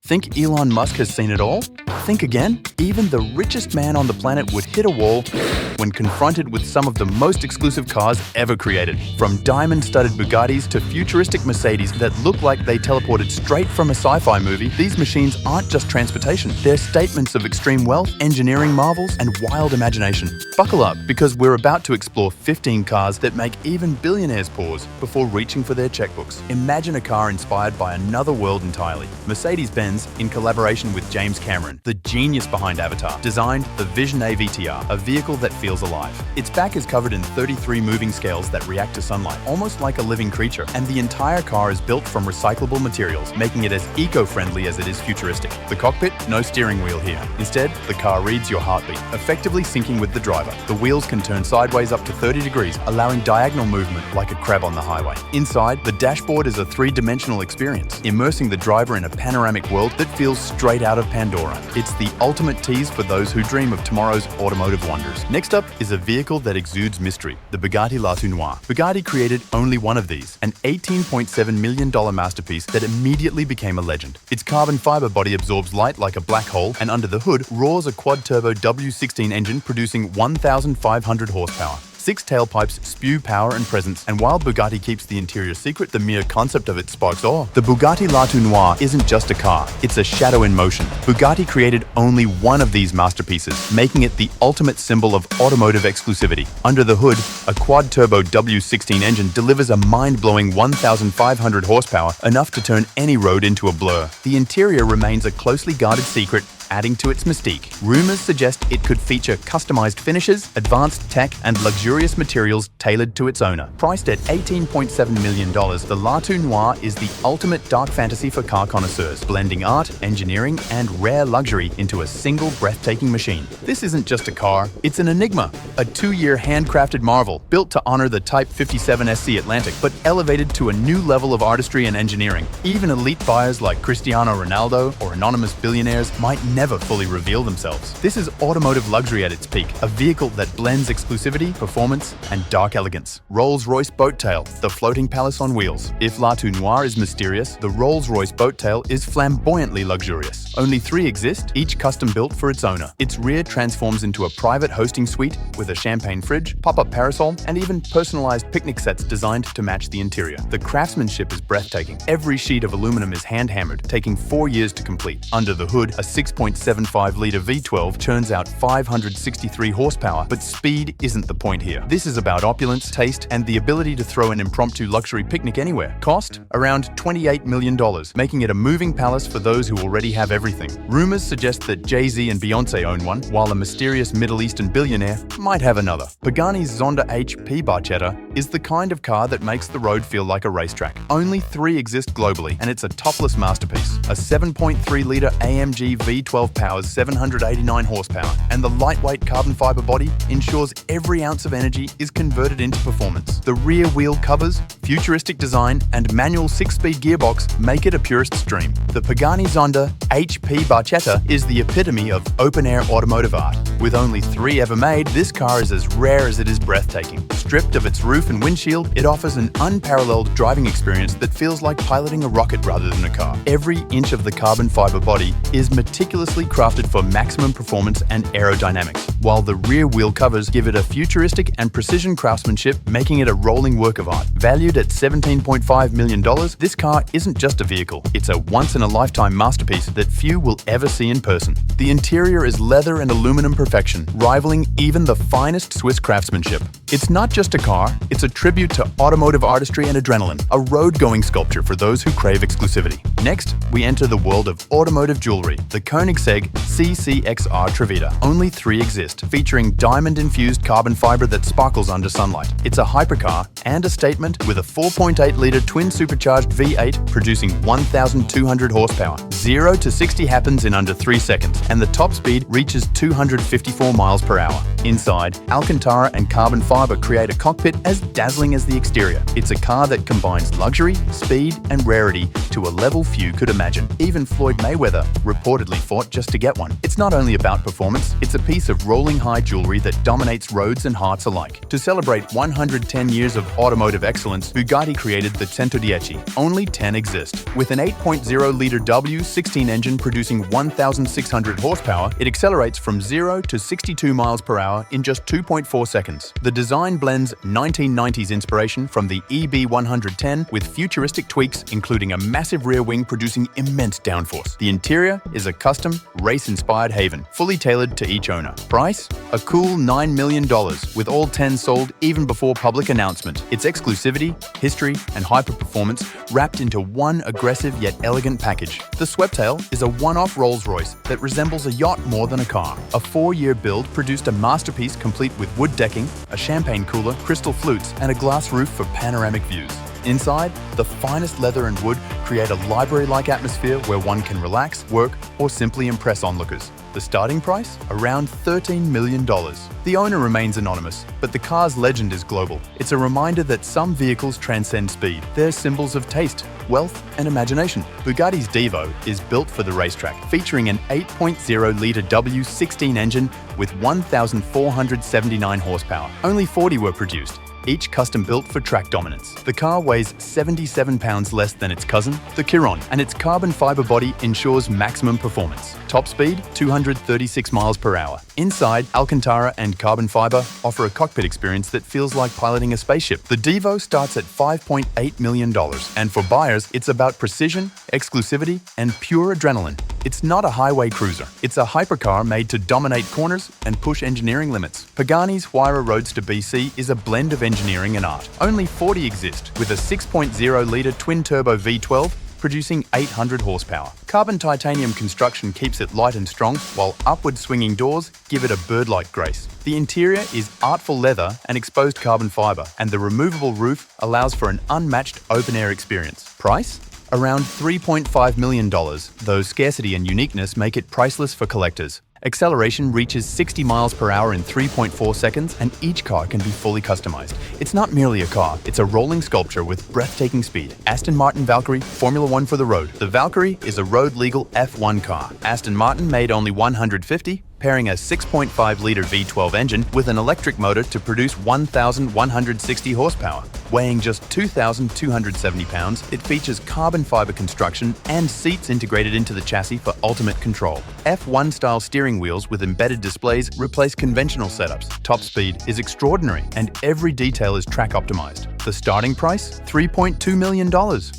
Think Elon Musk has seen it all? Think again? Even the richest man on the planet would hit a wall when confronted with some of the most exclusive cars ever created. From diamond-studded Bugattis to futuristic Mercedes that look like they teleported straight from a sci-fi movie, these machines aren't just transportation. They're statements of extreme wealth, engineering marvels, and wild imagination. Buckle up, because we're about to explore 15 cars that make even billionaires pause before reaching for their checkbooks. Imagine a car inspired by another world entirely. Mercedes-Benz, in collaboration with James Cameron, the genius behind Avatar, designed the Vision AVTR, a vehicle that feels alive. Its back is covered in 33 moving scales that react to sunlight, almost like a living creature, and the entire car is built from recyclable materials, making it as eco-friendly as it is futuristic. The cockpit? No steering wheel here. Instead, the car reads your heartbeat, effectively syncing with the driver. The wheels can turn sideways up to 30 degrees, allowing diagonal movement like a crab on the highway. Inside, the dashboard is a three-dimensional experience, immersing the driver in a panoramic world that feels straight out of Pandora. It's the ultimate tease for those who dream of tomorrow's automotive wonders. Next up is a vehicle that exudes mystery, the Bugatti Noire. Bugatti created only one of these, an $18.7 million masterpiece that immediately became a legend. Its carbon fiber body absorbs light like a black hole, and under the hood roars a quad-turbo W16 engine producing 1,500 horsepower. 6 tailpipes spew power and presence, and while Bugatti keeps the interior secret, the mere concept of it sparks awe. The Bugatti Noire isn't just a car, it's a shadow in motion. Bugatti created only one of these masterpieces, making it the ultimate symbol of automotive exclusivity. Under the hood, a quad-turbo W16 engine delivers a mind-blowing 1,500 horsepower, enough to turn any road into a blur. The interior remains a closely guarded secret, adding to its mystique. Rumors suggest it could feature customized finishes, advanced tech, and luxurious materials tailored to its owner. Priced at $18.7 million, the Noire is the ultimate dark fantasy for car connoisseurs, blending art, engineering, and rare luxury into a single breathtaking machine. This isn't just a car, it's an enigma, a 2-year handcrafted marvel, built to honor the Type 57 SC Atlantic, but elevated to a new level of artistry and engineering. Even elite buyers like Cristiano Ronaldo or anonymous billionaires might never fully reveal themselves. This is automotive luxury at its peak, a vehicle that blends exclusivity, performance, and dark elegance. Rolls-Royce Boattail, the floating palace on wheels. If Noire is mysterious, the Rolls-Royce Boattail is flamboyantly luxurious. Only 3 exist, each custom-built for its owner. Its rear transforms into a private hosting suite with a champagne fridge, pop-up parasol, and even personalized picnic sets designed to match the interior. The craftsmanship is breathtaking. Every sheet of aluminum is hand-hammered, taking 4 years to complete. Under the hood, a 6.75-litre V12 churns out 563 horsepower, but speed isn't the point here. This is about opulence, taste, and the ability to throw an impromptu luxury picnic anywhere. Cost? Around $28 million, making it a moving palace for those who already have everything. Rumors suggest that Jay-Z and Beyoncé own one, while a mysterious Middle Eastern billionaire might have another. Pagani's Zonda HP Barchetta is the kind of car that makes the road feel like a racetrack. Only 3 exist globally, and it's a topless masterpiece. A 7.3-litre AMG V12 powers 789 horsepower, and the lightweight carbon fiber body ensures every ounce of energy is converted into performance. The rear wheel covers, futuristic design, and manual 6-speed gearbox make it a purist's dream. The Pagani Zonda HP Barchetta is the epitome of open-air automotive art. With only 3 ever made, this car is as rare as it is breathtaking. Stripped of its roof and windshield, it offers an unparalleled driving experience that feels like piloting a rocket rather than a car. Every inch of the carbon fiber body is meticulously crafted for maximum performance and aerodynamics, while the rear wheel covers give it a futuristic and precision craftsmanship, making it a rolling work of art. Valued at $17.5 million, this car isn't just a vehicle, it's a once-in-a-lifetime masterpiece that few will ever see in person. The interior is leather and aluminum perfection, rivaling even the finest Swiss craftsmanship. It's not just a car, it's a tribute to automotive artistry and adrenaline, a road-going sculpture for those who crave exclusivity. Next, we enter the world of automotive jewelry, the Koenigsegg CCXR Trevita. Only 3 exist, featuring diamond-infused carbon fiber that sparkles under sunlight. It's a hypercar and a statement with a 4.8-litre twin-supercharged V8 producing 1,200 horsepower. 0 to 60 happens in under 3 seconds, and the top speed reaches 254 miles per hour. Inside, Alcantara and carbon fiber create a cockpit as dazzling as the exterior. It's a car that combines luxury, speed, and rarity to a level few could imagine. Even Floyd Mayweather reportedly fought just to get one. It's not only about performance, it's a piece of rolling high jewelry that dominates roads and hearts alike. To celebrate 110 years of automotive excellence, Bugatti created the Centodieci. Only 10 exist. With an 8.0-litre W16 engine producing 1,600 horsepower, it accelerates from 0 to 62 miles per hour in just 2.4 seconds. The design blends 1990s inspiration from the EB110 with futuristic tweaks, including a massive rear wing producing immense downforce. The interior is a custom, race-inspired haven, fully tailored to each owner. Price? A cool $9 million, with all 10 sold even before public announcement. Its exclusivity, history, and hyper-performance wrapped into one aggressive yet elegant package. The Sweptail is a one-off Rolls-Royce that resembles a yacht more than a car. A 4-year build produced a masterpiece complete with wood decking, a champagne cooler, crystal flutes, and a glass roof for panoramic views. Inside, the finest leather and wood create a library-like atmosphere where one can relax, work, or simply impress onlookers. The starting price? Around $13 million. The owner remains anonymous, but the car's legend is global. It's a reminder that some vehicles transcend speed. They're symbols of taste, wealth, and imagination. Bugatti's Divo is built for the racetrack, featuring an 8.0-litre W16 engine with 1,479 horsepower. Only 40 were produced, each custom-built for track dominance. The car weighs 77 pounds less than its cousin, the Chiron, and its carbon fiber body ensures maximum performance. Top speed, 236 miles per hour. Inside, Alcantara and carbon fiber offer a cockpit experience that feels like piloting a spaceship. The Divo starts at $5.8 million, and for buyers, it's about precision, exclusivity, and pure adrenaline. It's not a highway cruiser. It's a hypercar made to dominate corners and push engineering limits. Pagani's Huayra Roadster BC is a blend of engineering and art. Only 40 exist, with a 6.0-litre twin-turbo V12 producing 800 horsepower. Carbon titanium construction keeps it light and strong, while upward swinging doors give it a bird-like grace. The interior is artful leather and exposed carbon fiber, and the removable roof allows for an unmatched open-air experience. Price? Around $3.5 million, though scarcity and uniqueness make it priceless for collectors. Acceleration reaches 60 miles per hour in 3.4 seconds, and each car can be fully customized. It's not merely a car, it's a rolling sculpture with breathtaking speed. Aston Martin Valkyrie, Formula One for the road. The Valkyrie is a road-legal F1 car. Aston Martin made only 150, pairing a 6.5-litre V12 engine with an electric motor to produce 1,160 horsepower. Weighing just 2,270 pounds, it features carbon fiber construction and seats integrated into the chassis for ultimate control. F1-style steering wheels with embedded displays replace conventional setups. Top speed is extraordinary, and every detail is track-optimized. The starting price? $3.2 million.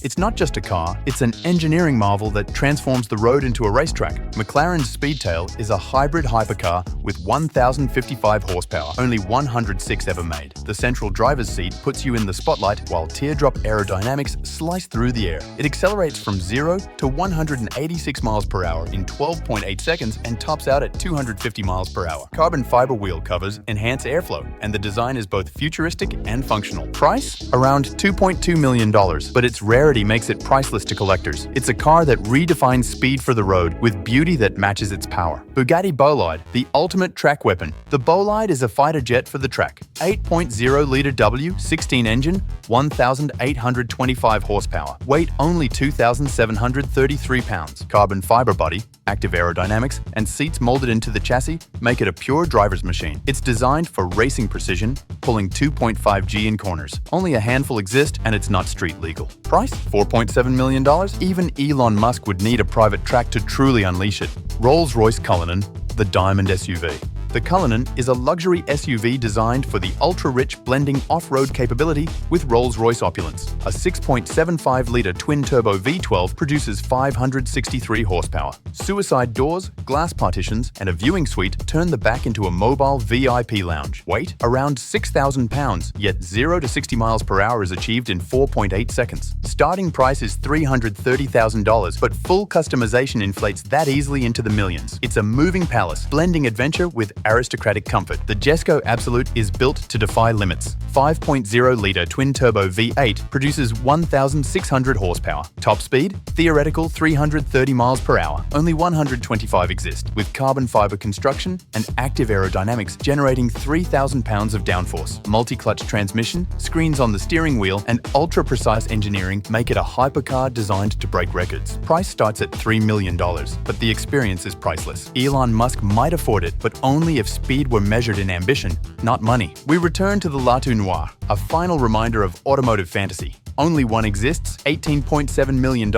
It's not just a car, it's an engineering marvel that transforms the road into a racetrack. McLaren Speedtail is a hybrid hypercar with 1,055 horsepower, only 106 ever made. The central driver's seat puts you in the spotlight while teardrop aerodynamics slice through the air. It accelerates from 0 to 186 miles per hour in 12.8 seconds and tops out at 250 miles per hour. Carbon fiber wheel covers enhance airflow, and the design is both futuristic and functional. Price? Around $2.2 million, but its rarity makes it priceless to collectors. It's a car that redefines speed for the road with beauty that matches its power. Bugatti Bolide, the ultimate track weapon. The Bolide is a fighter jet for the track. 8.0-litre W16 engine, 1,825 horsepower. Weight only 2,733 pounds. Carbon fiber body, active aerodynamics, and seats molded into the chassis make it a pure driver's machine. It's designed for racing precision, pulling 2.5 G in corners. Only a handful exist, and it's not street legal. Price? $4.7 million? Even Elon Musk would need a private track to truly unleash it. Rolls-Royce Cullinan, the diamond SUV. The Cullinan is a luxury SUV designed for the ultra-rich blending off-road capability with Rolls-Royce opulence. A 6.75-litre twin-turbo V12 produces 563 horsepower. Suicide doors, glass partitions, and a viewing suite turn the back into a mobile VIP lounge. Weight? Around 6,000 pounds, yet 0 to 60 miles per hour is achieved in 4.8 seconds. Starting price is $330,000, but full customization inflates that easily into the millions. It's a moving palace, blending adventure with aristocratic comfort, the Jesko Absolute is built to defy limits. 5.0-litre twin-turbo V8 produces 1,600 horsepower. Top speed? Theoretical 330 miles per hour. Only 125 exist, with carbon fibre construction and active aerodynamics generating 3,000 pounds of downforce. Multi-clutch transmission, screens on the steering wheel, and ultra-precise engineering make it a hypercar designed to break records. Price starts at $3 million, but the experience is priceless. Elon Musk might afford it, but only if speed were measured in ambition, not money. We return to the Noire, a final reminder of automotive fantasy. Only one exists, $18.7 million,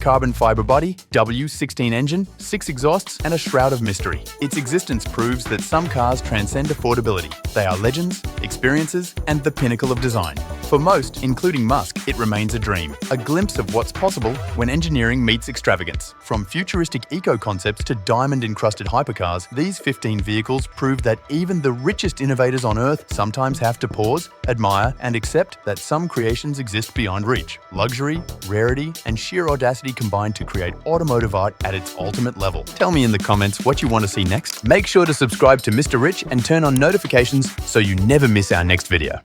carbon fiber body, W16 engine, 6 exhausts, and a shroud of mystery. Its existence proves that some cars transcend affordability. They are legends, experiences, and the pinnacle of design. For most, including Musk, it remains a dream, a glimpse of what's possible when engineering meets extravagance. From futuristic eco-concepts to diamond-encrusted hypercars, these 15 vehicles prove that even the richest innovators on Earth sometimes have to pause, admire, and accept that some creations exist beyond reach. Luxury, rarity, and sheer audacity combine to create automotive art at its ultimate level. Tell me in the comments what you want to see next. Make sure to subscribe to Mr. Rich and turn on notifications so you never miss our next video.